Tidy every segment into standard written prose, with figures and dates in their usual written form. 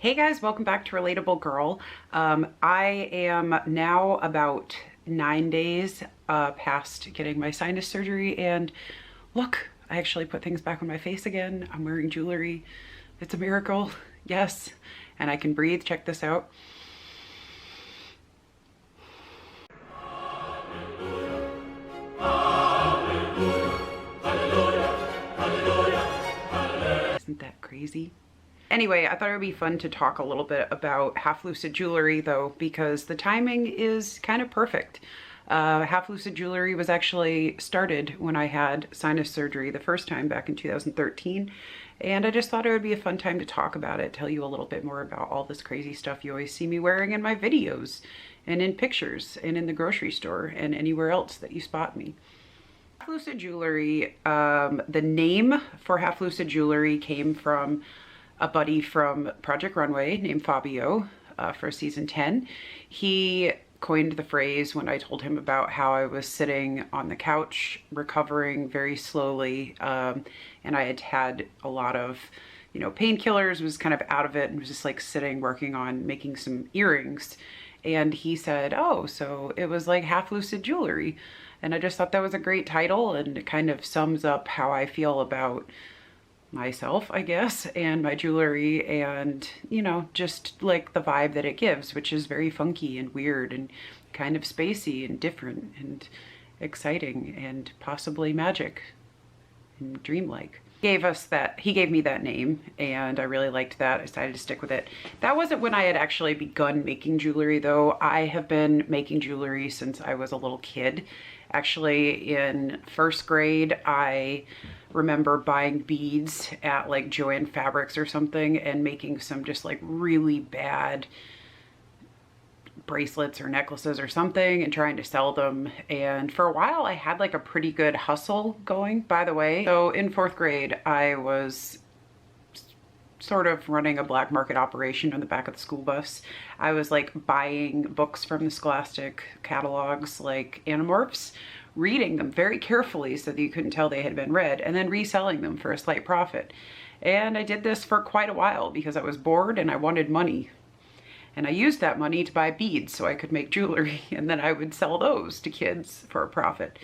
Hey guys, welcome back to Relatable Girl. I am now about 9 days past getting my sinus surgery, and look, I actually put things back on my face again. I'm wearing jewelry. It's a miracle, yes, and I can breathe. Check this out. Isn't that crazy? Anyway, I thought it would be fun to talk a little bit about Half Lucid jewelry though, because the timing is kind of perfect. Half Lucid jewelry was actually started when I had sinus surgery the first time back in 2013. And I just thought it would be a fun time to talk about it, tell you a little bit more about all this crazy stuff you always see me wearing in my videos and in pictures and in the grocery store and anywhere else that you spot me. Half Lucid jewelry, the name for Half Lucid jewelry came from a buddy from Project Runway named Fabio for season 10. He coined the phrase when I told him about how I was sitting on the couch recovering very slowly, and I had had a lot of painkillers, was kind of out of it, and was just like sitting working on making some earrings. And he said, oh, so it was like Half Lucid jewelry. And I just thought that was a great title, and it kind of sums up how I feel about myself, I guess, and my jewelry, and just like the vibe that it gives, which is very funky and weird and kind of spacey and different and exciting and possibly magic and dreamlike. He gave me that name, and I really liked that. I decided to stick with it. That wasn't when I had actually begun making jewelry though. I have been making jewelry since I was a little kid. Actually, in first grade, I remember buying beads at like Joann Fabrics or something and making some just like really bad bracelets or necklaces or something and trying to sell them. And for a while I had like a pretty good hustle going, by the way. So in fourth grade, I was sort of running a black market operation on the back of the school bus. I was like buying books from the Scholastic catalogs like Animorphs, reading them very carefully so that you couldn't tell they had been read, and then reselling them for a slight profit. And I did this for quite a while because I was bored and I wanted money. And I used that money to buy beads so I could make jewelry, and then I would sell those to kids for a profit.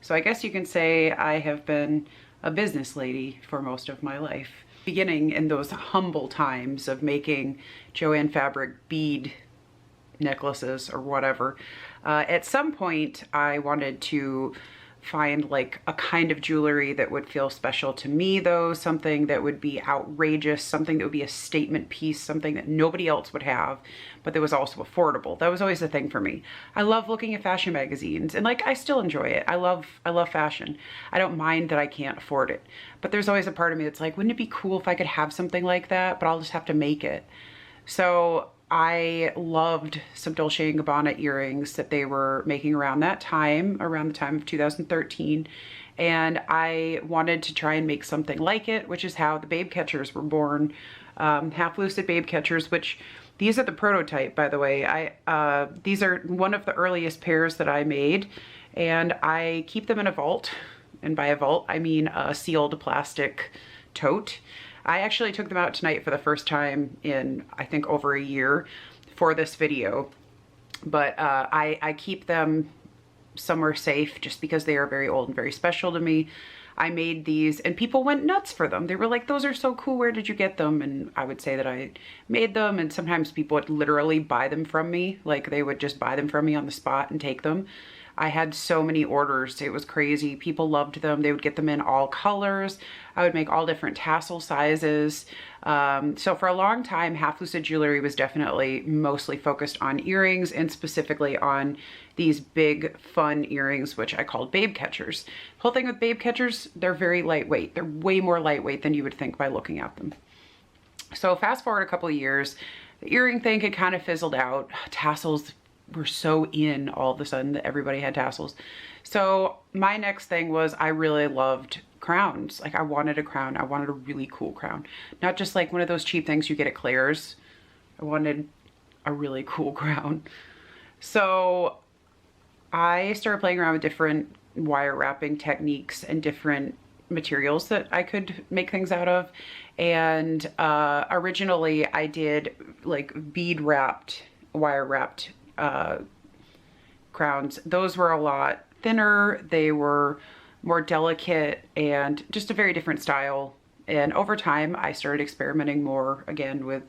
So I guess you can say I have been a business lady for most of my life, beginning in those humble times of making Joann Fabric bead necklaces or whatever. At some point I wanted to find like a kind of jewelry that would feel special to me though, something that would be outrageous, something that would be a statement piece, something that nobody else would have, but that was also affordable. That was always the thing for me. I love looking at fashion magazines, and like I still enjoy it. I love fashion. I don't mind that I can't afford it, but there's always a part of me that's like, wouldn't it be cool if I could have something like that, but I'll just have to make it. So I loved some Dolce & Gabbana earrings that they were making around that time, around the time of 2013. And I wanted to try and make something like it, which is how the Babe Catchers were born. Half Lucid Babe Catchers, which these are the prototype, by the way. These are one of the earliest pairs that I made, and I keep them in a vault. And by a vault, I mean a sealed plastic tote. I actually took them out tonight for the first time in, I think, over a year for this video. But I keep them somewhere safe just because they are very old and very special to me. I made these and people went nuts for them. They were like, those are so cool, where did you get them? And I would say that I made them, and sometimes people would literally buy them from me. Like they would just buy them from me on the spot and take them. I had so many orders, it was crazy. People loved them. They would get them in all colors. I would make all different tassel sizes. So for a long time, Half Lucid jewelry was definitely mostly focused on earrings, and specifically on these big fun earrings, which I called Babe Catchers. The whole thing with Babe Catchers, they're very lightweight. They're way more lightweight than you would think by looking at them. So fast forward a couple of years, the earring thing had kind of fizzled out. Tassels were so in all of a sudden that everybody had tassels. So my next thing was, I really loved crowns. Like I wanted a crown. I wanted a really cool crown. Not just like one of those cheap things you get at Claire's. I wanted a really cool crown. So I started playing around with different wire wrapping techniques and different materials that I could make things out of. And originally I did like bead wrapped, wire wrapped crowns. Those were a lot thinner. They were more delicate and just a very different style. And over time I started experimenting more again with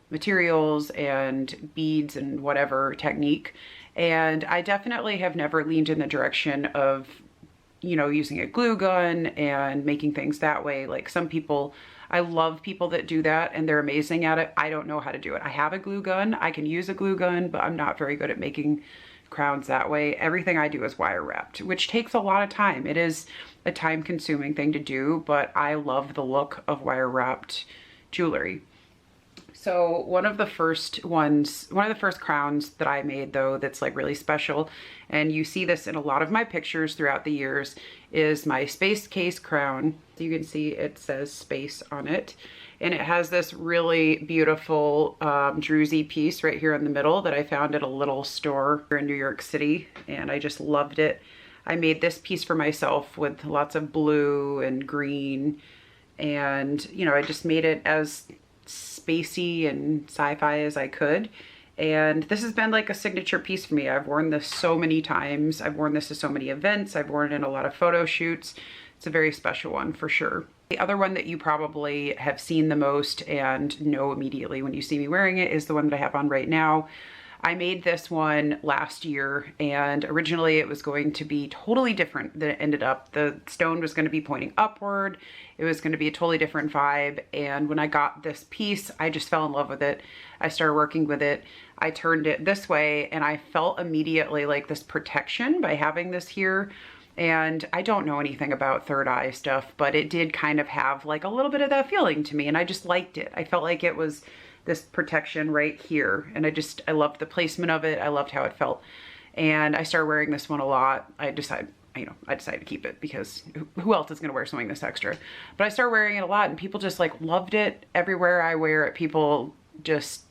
materials and beads and whatever technique. And I definitely have never leaned in the direction of, you know, using a glue gun and making things that way. Like some people, I love people that do that and they're amazing at it. I don't know how to do it. I have a glue gun. I can use a glue gun, but I'm not very good at making crowns that way. Everything I do is wire wrapped, which takes a lot of time. It is a time consuming thing to do, but I love the look of wire wrapped jewelry. So one of the first crowns that I made though, that's like really special, and you see this in a lot of my pictures throughout the years, is my space case crown. You can see it says space on it. And it has this really beautiful druzy piece right here in the middle that I found at a little store here in New York City, and I just loved it. I made this piece for myself with lots of blue and green, and you know, I just made it as spacey and sci-fi as I could. And this has been like a signature piece for me. I've worn this so many times. I've worn this to so many events. I've worn it in a lot of photo shoots. It's a very special one for sure. The other one that you probably have seen the most and know immediately when you see me wearing it is the one that I have on right now. I made this one last year, and originally it was going to be totally different than it ended up. The stone was going to be pointing upward. It was going to be a totally different vibe. And when I got this piece, I just fell in love with it. I started working with it. I turned it this way and I felt immediately like this protection by having this here. And I don't know anything about third eye stuff, but it did kind of have like a little bit of that feeling to me, and I just liked it. I felt like it was this protection right here, and I loved the placement of it. I loved how it felt, and I started wearing this one a lot. I decided to keep it because who else is going to wear something this extra? But I started wearing it a lot, and people just like loved it. Everywhere I wear it, people just,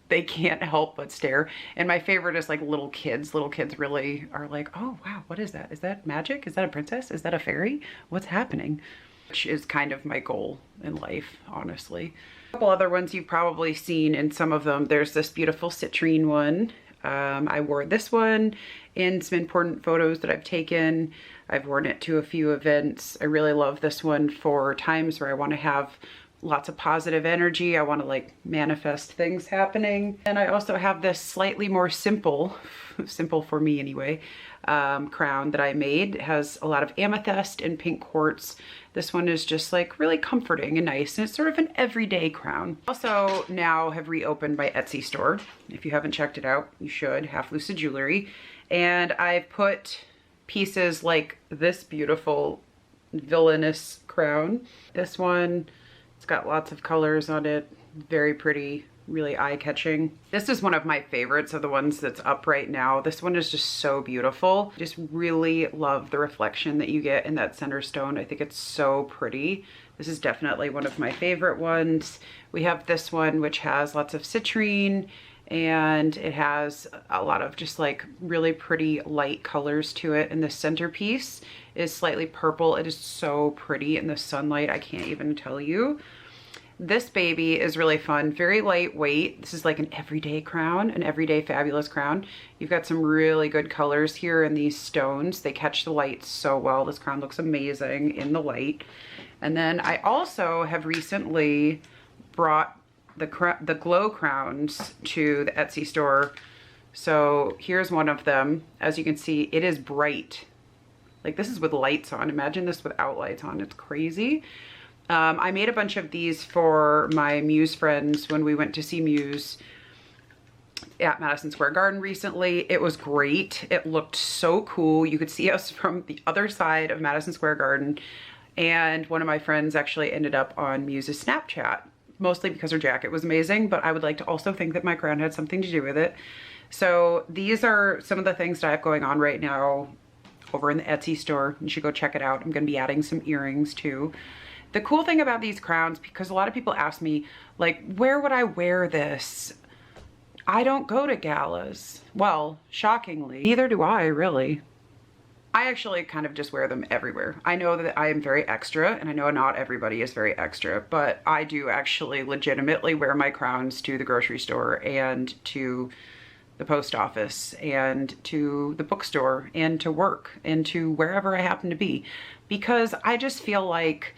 they can't help but stare. And my favorite is like little kids. Little kids really are like, oh wow, what is that? Is that magic? Is that a princess? Is that a fairy? What's happening? Which is kind of my goal in life, honestly. A couple other ones you've probably seen in some of them. There's this beautiful citrine one. I wore this one in some important photos that I've taken. I've worn it to a few events. I really love this one for times where I want to have lots of positive energy. I want to like manifest things happening. And I also have this slightly more simple for me anyway, crown that I made. It has a lot of amethyst and pink quartz. This one is just like really comforting and nice, and it's sort of an everyday crown. Also now have reopened my Etsy store. If you haven't checked it out, you should. Half Lucid Jewelry. And I've put pieces like this beautiful villainous crown. This one, it's got lots of colors on it, very pretty, really eye-catching. This is one of my favorites of the ones that's up right now. This one is just so beautiful. Just really love the reflection that you get in that center stone. I think it's so pretty. This is definitely one of my favorite ones. We have this one which has lots of citrine, and it has a lot of just like really pretty light colors to it. And the centerpiece is slightly purple. It is so pretty in the sunlight, I can't even tell you. This baby is really fun, very lightweight. This is like an everyday crown, an everyday fabulous crown. You've got some really good colors here in these stones. They catch the light so well. This crown looks amazing in the light. And then I also have recently brought the glow crowns to the Etsy store. So here's one of them. As you can see, it is bright. Like this is with lights on. Imagine this without lights on. It's crazy. I made a bunch of these for my Muse friends when we went to see Muse at Madison Square Garden recently. It was great. It looked so cool. You could see us from the other side of Madison Square Garden. And one of my friends actually ended up on Muse's Snapchat, mostly because her jacket was amazing, but I would like to also think that my crown had something to do with it. So these are some of the things that I have going on right now over in the Etsy store. You should go check it out. I'm going to be adding some earrings too. The cool thing about these crowns, because a lot of people ask me, like, where would I wear this? I don't go to galas. Well, shockingly, neither do I, really. I actually kind of just wear them everywhere. I know that I am very extra, and I know not everybody is very extra, but I do actually legitimately wear my crowns to the grocery store and to the post office and to the bookstore and to work and to wherever I happen to be, because I just feel like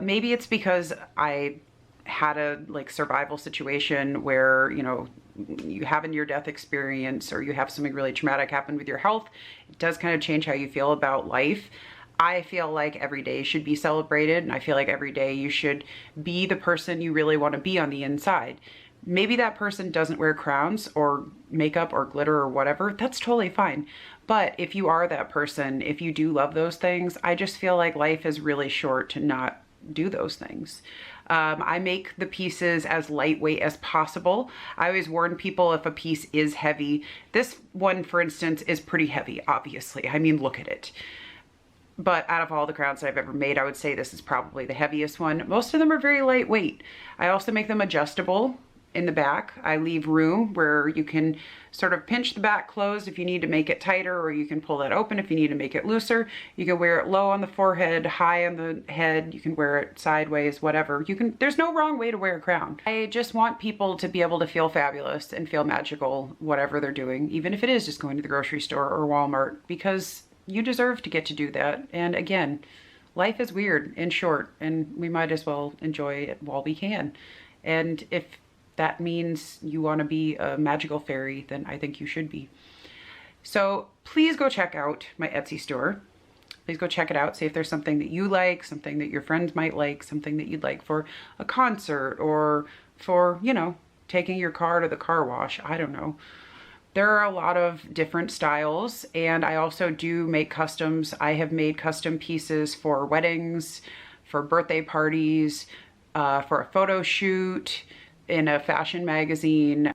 maybe it's because I had a survival situation where, you know, you have a near-death experience or you have something really traumatic happen with your health. It does kind of change how you feel about life. I feel like every day should be celebrated, and I feel like every day you should be the person you really want to be on the inside. Maybe that person doesn't wear crowns or makeup or glitter or whatever. That's totally fine. But if you are that person, if you do love those things, I just feel like life is really short to not do those things. I make the pieces as lightweight as possible. I always warn people if a piece is heavy. This one, for instance, is pretty heavy, obviously. I mean, look at it. But out of all the crowns that I've ever made, I would say this is probably the heaviest one. Most of them are very lightweight. I also make them adjustable in the back. I leave room where you can sort of pinch the back closed if you need to make it tighter, or you can pull that open if you need to make it looser. You can wear it low on the forehead, high on the head. You can wear it sideways, whatever. There's no wrong way to wear a crown. I just want people to be able to feel fabulous and feel magical, whatever they're doing, even if it is just going to the grocery store or Walmart, because you deserve to get to do that. And again, life is weird and short, and we might as well enjoy it while we can. And if that means you want to be a magical fairy, then I think you should be. So please go check out my Etsy store. Please go check it out. See if there's something that you like, something that your friends might like, something that you'd like for a concert or for, you know, taking your car to the car wash. I don't know. There are a lot of different styles, and I also do make customs. I have made custom pieces for weddings, for birthday parties, for a photo shoot, in a fashion magazine.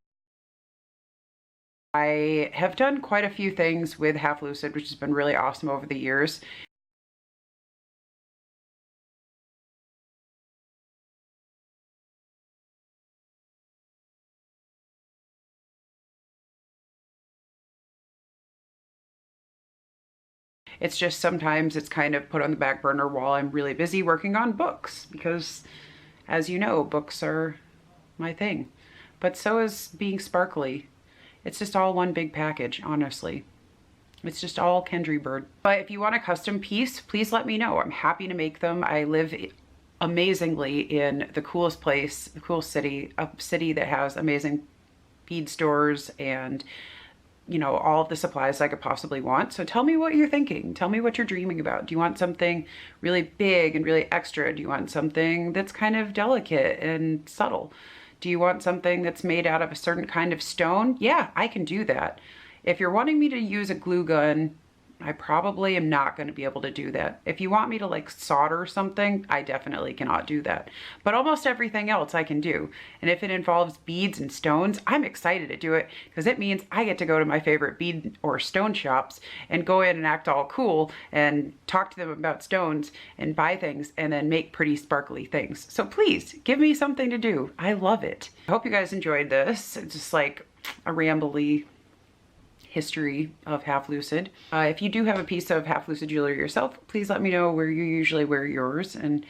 I have done quite a few things with Half Lucid, which has been really awesome over the years. It's just sometimes it's kind of put on the back burner while I'm really busy working on books, because as you know, books are my thing. But so is being sparkly. It's just all one big package, honestly. It's just all Kendra bird. But if you want a custom piece, please let me know. I'm happy to make them. I live amazingly in the coolest place, the coolest city, a city that has amazing bead stores and, you know, all of the supplies I could possibly want. So tell me what you're thinking. Tell me what you're dreaming about. Do you want something really big and really extra? Do you want something that's kind of delicate and subtle? Do you want something that's made out of a certain kind of stone? Yeah, I can do that. If you're wanting me to use a glue gun, I probably am not going to be able to do that. If you want me to like solder something, I definitely cannot do that. But almost everything else I can do. And if it involves beads and stones, I'm excited to do it, because it means I get to go to my favorite bead or stone shops and go in and act all cool and talk to them about stones and buy things and then make pretty sparkly things. So please give me something to do. I love it. I hope you guys enjoyed this. It's just like a rambly history of Half Lucid. If you do have a piece of Half Lucid jewelry yourself, please let me know where you usually wear yours and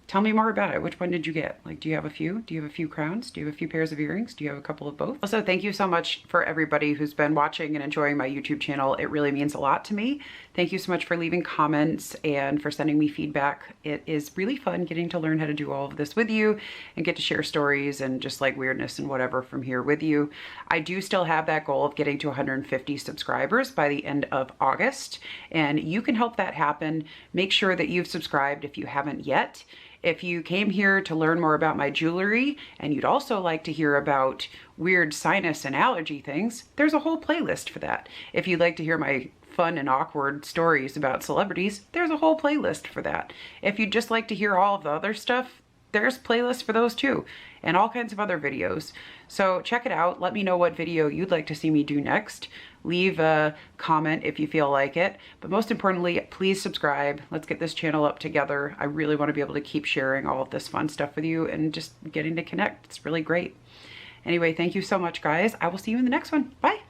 tell me more about it. Which one did you get? Like, do you have a few? Do you have a few crowns? Do you have a few pairs of earrings? Do you have a couple of both? Also, thank you so much for everybody who's been watching and enjoying my YouTube channel. It really means a lot to me. Thank you so much for leaving comments and for sending me feedback. It is really fun getting to learn how to do all of this with you and get to share stories and just like weirdness and whatever from here with you. I do still have that goal of getting to 150 subscribers by the end of August, and you can help that happen. Make sure that you've subscribed if you haven't yet. If you came here to learn more about my jewelry and you'd also like to hear about weird sinus and allergy things, there's a whole playlist for that. If you'd like to hear my fun and awkward stories about celebrities, there's a whole playlist for that. If you'd just like to hear all of the other stuff, there's playlists for those too, and all kinds of other videos. So check it out. Let me know what video you'd like to see me do next. Leave a comment if you feel like it. But most importantly, please subscribe. Let's get this channel up together. I really want to be able to keep sharing all of this fun stuff with you and just getting to connect. It's really great. Anyway, thank you so much, guys. I will see you in the next one. Bye.